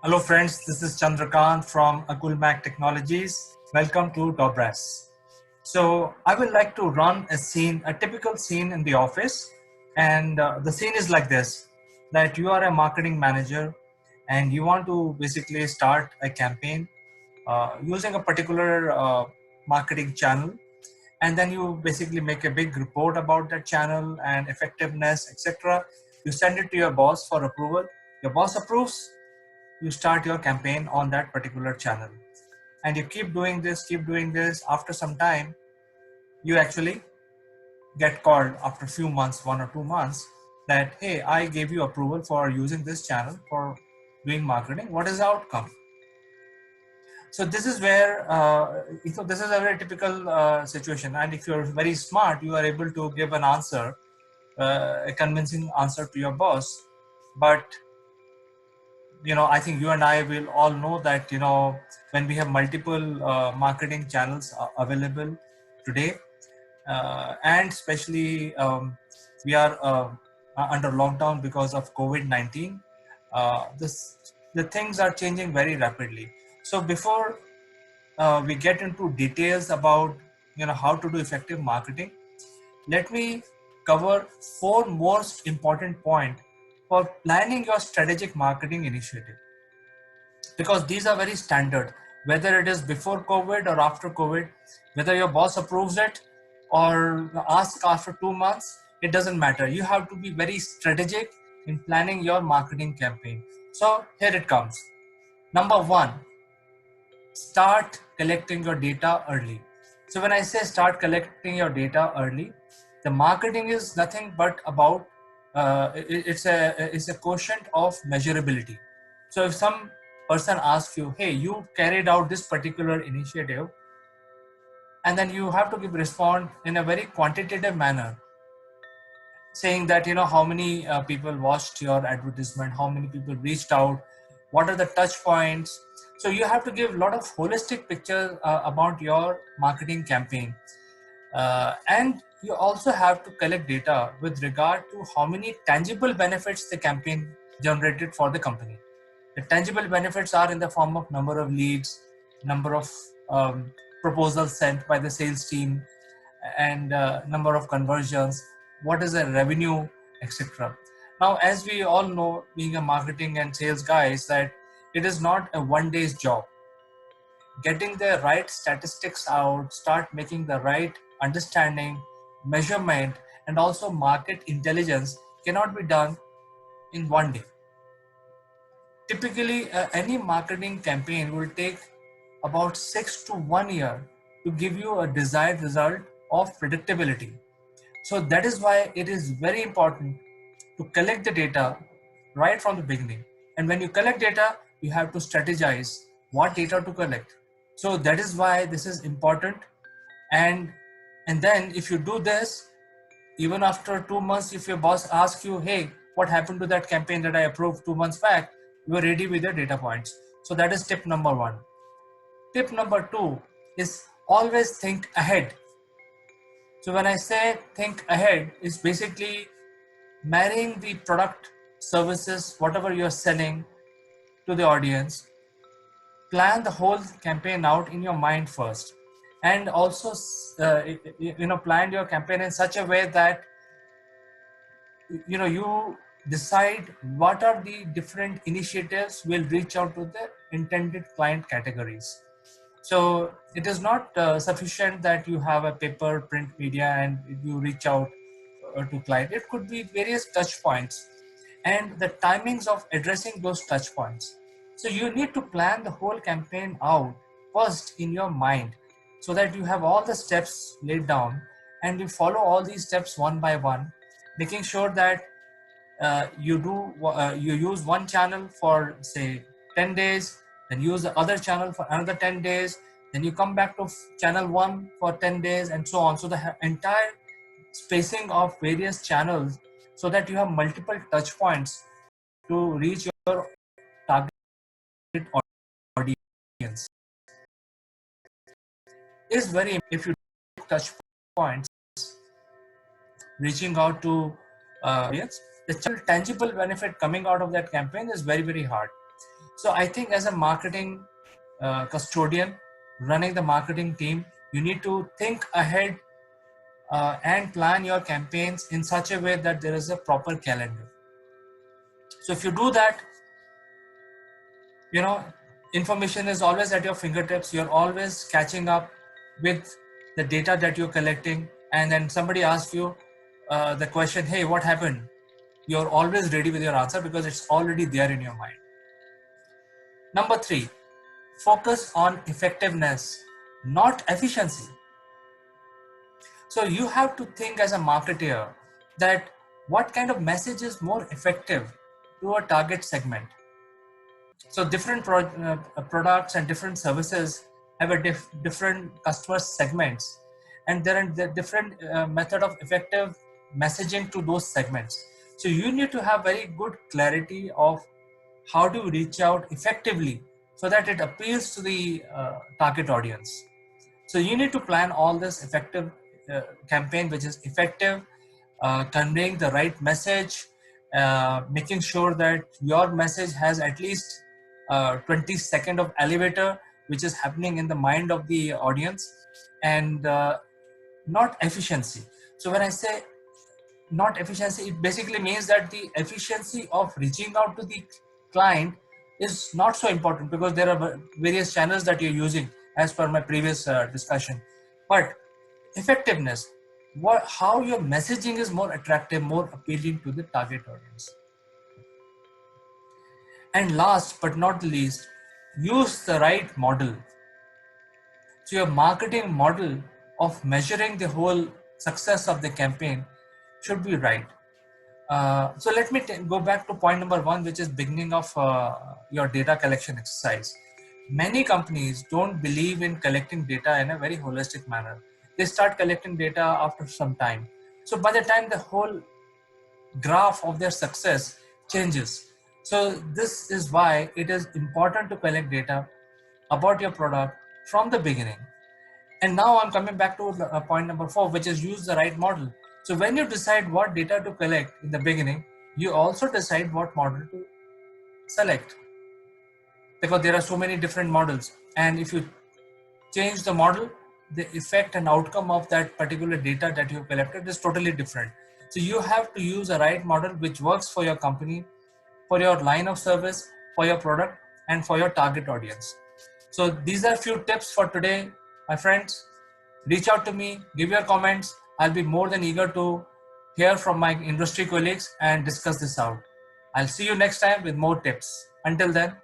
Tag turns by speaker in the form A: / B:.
A: Hello friends, this is Chandrakant from Akulmac Technologies. Welcome to Dobras. So I would like to run a typical scene in the office. And the scene is like this, that you are a marketing manager and you want to basically start a campaign using a particular marketing channel. And then you basically make a big report about that channel and effectiveness, etc. You send it to your boss for approval. Your boss approves, you start your campaign on that particular channel, and you keep doing this. After some time you actually get called after a few months, 1 or 2 months, that hey, I gave you approval for using this channel for doing marketing. What is the outcome? So this is where this is a very typical situation, and if you're very smart, you are able to give an answer, a convincing answer to your boss. But I think you and I will all know that when we have multiple marketing channels available today, and especially we are under lockdown because of COVID-19. The things are changing very rapidly. So before we get into details about how to do effective marketing, let me cover four most important points for planning your strategic marketing initiative, because these are very standard, whether it is before COVID or after COVID, whether your boss approves it or asks after 2 months, it doesn't matter. You have to be very strategic in planning your marketing campaign. So here it comes. Number one, start collecting your data early. So when I say start collecting your data early, the marketing is nothing but about it's a quotient of measurability. So if some person asks you, hey, you carried out this particular initiative, and then you have to respond in a very quantitative manner, saying that how many people watched your advertisement, how many people reached out, what are the touch points. So you have to give a lot of holistic picture about your marketing campaign, and you also have to collect data with regard to how many tangible benefits the campaign generated for the company. The tangible benefits are in the form of number of leads, number of proposals sent by the sales team, and number of conversions, what is the revenue, etc. Now, as we all know, being a marketing and sales guys, that it is not a one day's job. Getting the right statistics out, start making the right understanding, measurement, and also market intelligence cannot be done in one day. Typically, any marketing campaign will take about 6 to 1 year to give you a desired result of predictability. So that is why it is very important to collect the data right from the beginning. And when you collect data, you have to strategize what data to collect. So that is why this is important. And then if you do this, even after 2 months, if your boss asks you, hey, what happened to that campaign that I approved 2 months back, you are ready with your data points. So that is tip number one. Tip number two is always think ahead. So when I say think ahead, it's basically marrying the product, services, whatever you're selling to the audience. Plan the whole campaign out in your mind first, and also plan your campaign in such a way that you decide what are the different initiatives will reach out to the intended client categories. So it is not sufficient that you have a paper print media and you reach out to client. It could be various touch points and the timings of addressing those touch points. So you need to plan the whole campaign out first in your mind, so that you have all the steps laid down and you follow all these steps one by one, making sure that you use one channel for say 10 days, then use the other channel for another 10 days, then you come back to channel 1 for 10 days, and so on. So the entire spacing of various channels, so that you have multiple touch points to reach your target audience, is very. If you touch points reaching out to audience, the tangible benefit coming out of that campaign is very, very hard. So I think as a marketing custodian running the marketing team, you need to think ahead and plan your campaigns in such a way that there is a proper calendar. So if you do that, you know, information is always at your fingertips. You're always catching up with the data that you're collecting, and then somebody asks you the question, hey, what happened? You're always ready with your answer because it's already there in your mind. Number 3, focus on effectiveness, not efficiency. So you have to think as a marketer that what kind of message is more effective to a target segment. So different products and different services have a different customer segments, and there are the different method of effective messaging to those segments. So you need to have very good clarity of how to reach out effectively so that it appeals to the target audience. So you need to plan all this effective campaign, which is effective, conveying the right message, making sure that your message has at least 20 second of elevator, which is happening in the mind of the audience, and not efficiency. So when I say not efficiency, it basically means that the efficiency of reaching out to the client is not so important because there are various channels that you're using as per my previous discussion. But effectiveness, how your messaging is more attractive, more appealing to the target audience. And last but not least, use the right model. So your marketing model of measuring the whole success of the campaign should be right. So let me go back to point number 1, which is beginning of your data collection exercise. Many companies don't believe in collecting data in a very holistic manner. They start collecting data after some time. So by the time the whole graph of their success changes. So this is why it is important to collect data about your product from the beginning. And now I'm coming back to point number 4, which is use the right model. So when you decide what data to collect in the beginning, you also decide what model to select, because there are so many different models. And if you change the model, the effect and outcome of that particular data that you collected is totally different. So you have to use a right model which works for your company, for your line of service, for your product, and for your target audience. So these are few tips for today, my friends. Reach out to me, give your comments. I'll be more than eager to hear from my industry colleagues and discuss this out. I'll see you next time with more tips. Until then,